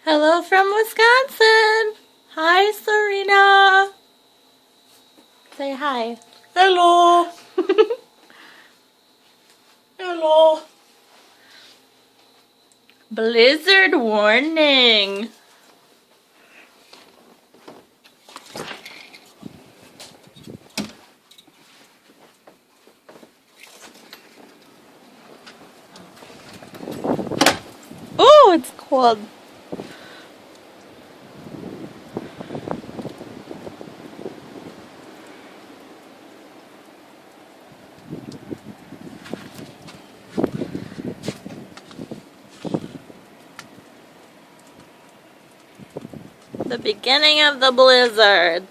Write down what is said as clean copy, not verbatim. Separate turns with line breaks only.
Hello from Wisconsin. Hi, Serena. Say hi.
Hello. Hello.
Blizzard warning. Oh, it's cold. The beginning of the blizzard.